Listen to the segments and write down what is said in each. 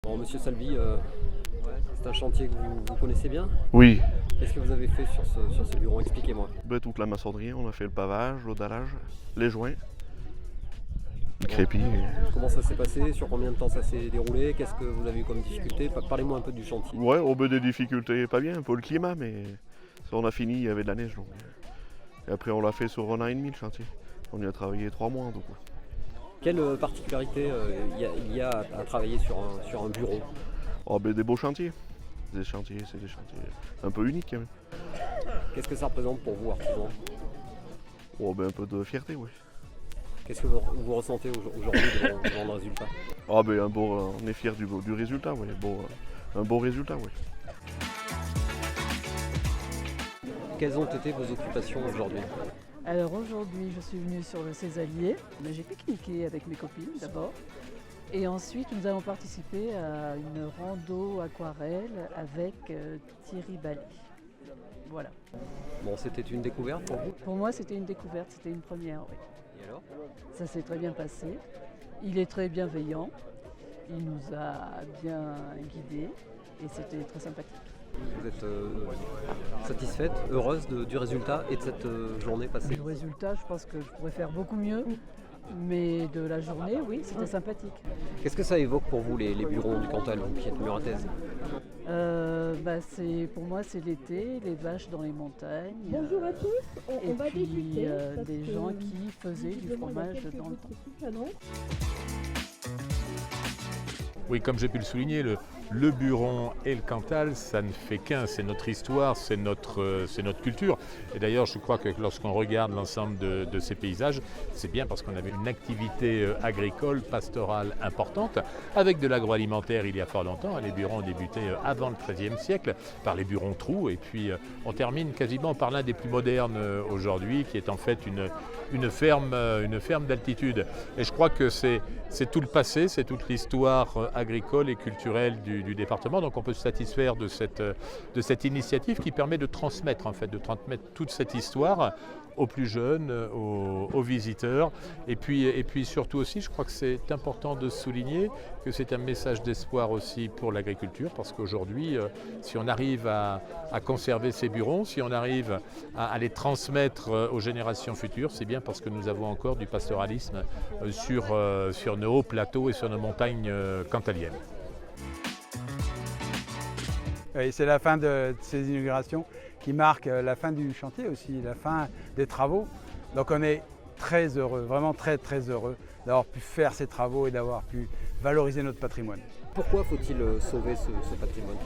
Bon, Monsieur Salvi, c'est un chantier que vous connaissez bien. Oui, Qu'est-ce que vous avez fait sur ce bureau? Expliquez-moi. toute la maçonnerie, on a fait le pavage, le dallage, les joints, le crépi. Comment ça s'est passé? Sur combien de temps ça s'est déroulé? Qu'est-ce que vous avez eu comme difficulté? Parlez-moi un peu du chantier. Ouais, au bout des difficultés, pas bien, un peu le climat, mais ça, on a fini, il y avait de la neige. Donc. Et après, on l'a fait sur 1 an et demi le chantier. On y a travaillé 3 mois en tout. Quelle particularité il y a à travailler sur un bureau? Des beaux chantiers. C'est des chantiers un peu uniques quand même. Qu'est-ce que ça représente pour vous, artisans? Un peu de fierté, oui. Qu'est-ce que vous ressentez aujourd'hui devant le résultat? On est fiers du résultat, oui. Un beau résultat, oui. Quelles ont été vos occupations aujourd'hui? Alors aujourd'hui, je suis venue sur le Césalier. J'ai pique-niqué avec mes copines d'abord. Et ensuite, nous avons participé à une rando aquarelle avec Thierry Bally. Voilà. Bon, c'était une découverte pour vous? Pour moi, c'était une découverte, c'était une première, oui. Et alors? Ça s'est très bien passé. Il est très bienveillant. Il nous a bien guidés et c'était très sympathique. Vous êtes satisfaite, heureuse du résultat et de cette journée passée? Le résultat, je pense que je pourrais faire beaucoup mieux. Mais de la journée, oui, c'était sympathique. Qu'est-ce que ça évoque pour vous, les Burons du Cantal, vous qui êtes murattaise? Pour moi, c'est l'été, les vaches dans les montagnes. Bonjour à tous, on va puis déguster. des gens qui faisaient du fromage dans le temps. Oui, comme j'ai pu le souligner, le Buron et le Cantal, ça ne fait qu'un. C'est notre histoire, c'est notre culture. Et d'ailleurs, je crois que lorsqu'on regarde l'ensemble de ces paysages, c'est bien parce qu'on avait une activité agricole, pastorale importante, avec de l'agroalimentaire il y a fort longtemps. Les Burons ont débuté avant le XIIIe siècle par les Burons-Trous. Et puis, on termine quasiment par l'un des plus modernes aujourd'hui, qui est en fait une ferme d'altitude. Et je crois que c'est tout le passé, c'est toute l'histoire agricole et culturelle du département. Donc on peut se satisfaire de cette initiative qui permet de transmettre toute cette histoire aux plus jeunes, aux visiteurs. Et puis surtout aussi, je crois que c'est important de souligner que c'est un message d'espoir aussi pour l'agriculture, parce qu'aujourd'hui, si on arrive à conserver ces burons, si on arrive à les transmettre aux générations futures, c'est bien parce que nous avons encore du pastoralisme sur nos hauts plateaux et sur nos montagnes cantaliennes. Et c'est la fin de ces inaugurations qui marque la fin du chantier aussi, la fin des travaux. Donc on est très heureux, vraiment très très heureux d'avoir pu faire ces travaux et d'avoir pu valoriser notre patrimoine. Pourquoi faut-il sauver ce patrimoine?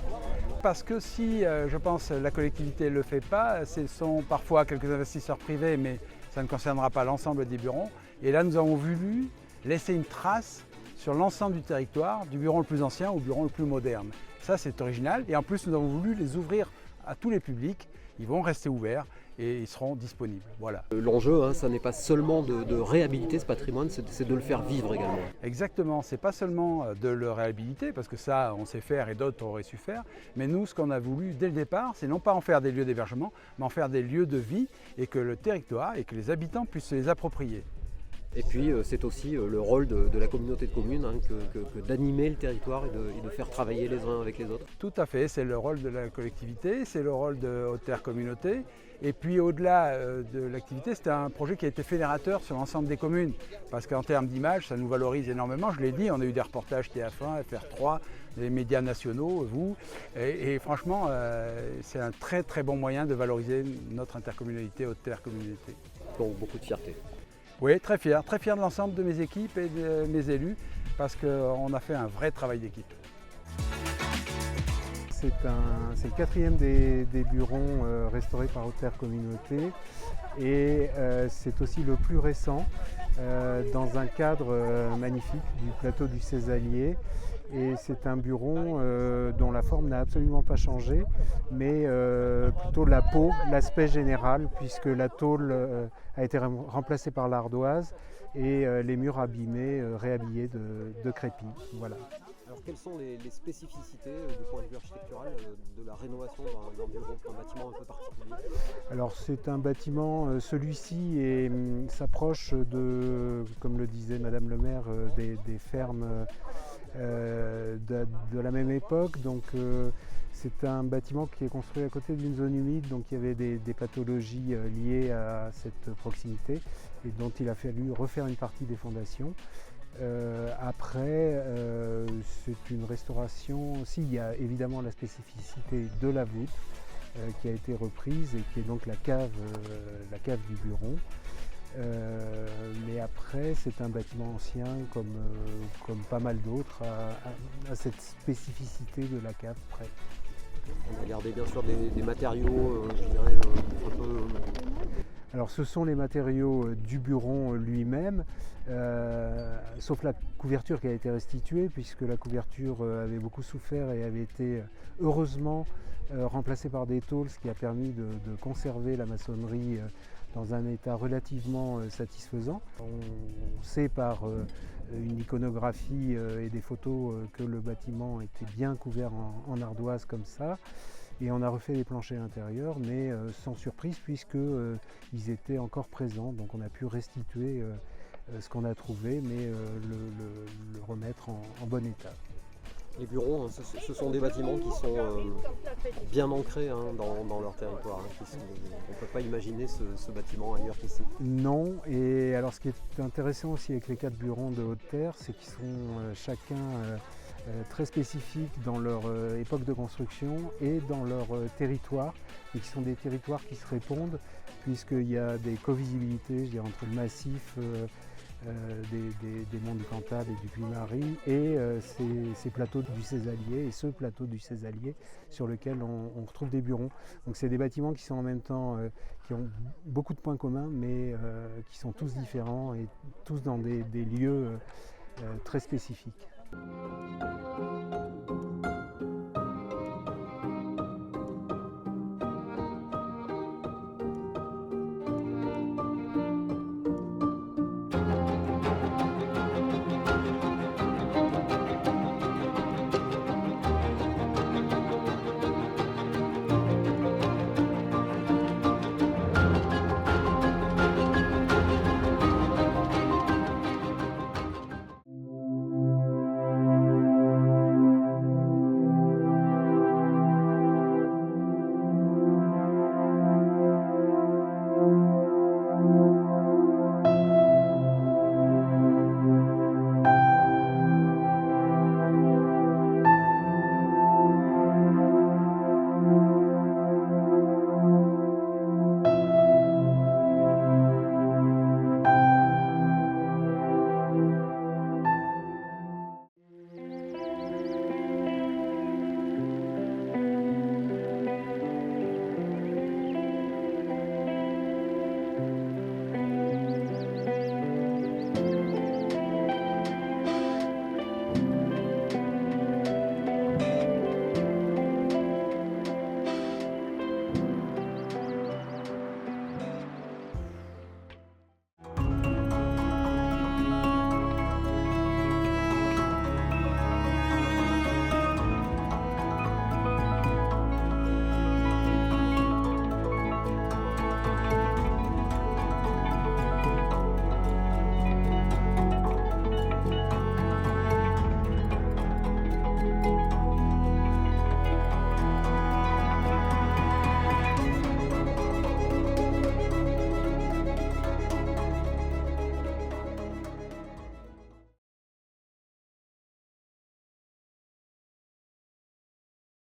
Parce que si, je pense, la collectivité ne le fait pas, ce sont parfois quelques investisseurs privés, mais ça ne concernera pas l'ensemble des burons. Et là, nous avons voulu laisser une trace sur l'ensemble du territoire, du buron le plus ancien au buron le plus moderne. Ça, c'est original. Et en plus, nous avons voulu les ouvrir à tous les publics. Ils vont rester ouverts et ils seront disponibles. Voilà. L'enjeu, ça n'est pas seulement de réhabiliter ce patrimoine, c'est de le faire vivre également. Exactement. Ce n'est pas seulement de le réhabiliter, parce que ça, on sait faire et d'autres auraient su faire. Mais nous, ce qu'on a voulu dès le départ, c'est non pas en faire des lieux d'hébergement, mais en faire des lieux de vie et que le territoire et que les habitants puissent se les approprier. Et puis c'est aussi le rôle de la communauté de communes que d'animer le territoire et de faire travailler les uns avec les autres. Tout à fait, c'est le rôle de la collectivité, c'est le rôle de Haute-Terre Communauté. Et puis au-delà de l'activité, c'est un projet qui a été fédérateur sur l'ensemble des communes. Parce qu'en termes d'image, ça nous valorise énormément. Je l'ai dit, on a eu des reportages TF1, FR3, les médias nationaux, vous. Et franchement, c'est un très très bon moyen de valoriser notre intercommunalité Haute-Terre Communauté. Donc beaucoup de fierté. Oui, très fier de l'ensemble de mes équipes et de mes élus, parce qu'on a fait un vrai travail d'équipe. C'est le quatrième des burons restaurés par Haute-Terre Communauté et c'est aussi le plus récent dans un cadre magnifique du plateau du Césalier. Et c'est un buron dont la forme n'a absolument pas changé, mais plutôt la peau, l'aspect général, puisque la tôle a été remplacée par l'ardoise et les murs abîmés, réhabillés de crépi. Voilà. Alors quelles sont les spécificités du point de vue architectural de la rénovation d'un bureau, d'un bâtiment un peu particulier? Alors c'est un bâtiment, celui-ci s'approche de, comme le disait Madame le maire, des fermes de la même époque. Donc c'est un bâtiment qui est construit à côté d'une zone humide, donc il y avait des pathologies liées à cette proximité et dont il a fallu refaire une partie des fondations. Après, c'est une restauration. Si, il y a évidemment la spécificité de la voûte qui a été reprise et qui est donc la cave du Buron. Mais après, c'est un bâtiment ancien comme pas mal d'autres, à cette spécificité de la cave près. On a gardé bien sûr des matériaux, je dirais, un peu... Alors ce sont les matériaux du Buron lui-même, sauf la couverture qui a été restituée, puisque la couverture avait beaucoup souffert et avait été heureusement remplacée par des tôles, ce qui a permis de conserver la maçonnerie dans un état relativement satisfaisant. On sait par une iconographie et des photos que le bâtiment était bien couvert en ardoise comme ça. Et on a refait les planchers intérieurs, mais sans surprise, puisqu'ils étaient encore présents. Donc on a pu restituer ce qu'on a trouvé, mais le remettre en bon état. Les Burons, ce sont des bâtiments qui sont bien ancrés dans leur territoire. On ne peut pas imaginer ce bâtiment ailleurs qu'ici. Non, et alors ce qui est intéressant aussi avec les 4 Burons de Haute-Terre, c'est qu'ils sont chacun très spécifiques dans leur époque de construction et dans leur territoire, et qui sont des territoires qui se répondent, puisqu'il y a des co-visibilités, je dirais, entre le massif des monts du Cantal et du Puy-Marie et ces plateaux du Césalier et ce plateau du Césalier sur lequel on retrouve des Burons. Donc c'est des bâtiments qui sont en même temps, qui ont beaucoup de points communs, mais qui sont tous différents et tous dans des lieux très spécifiques.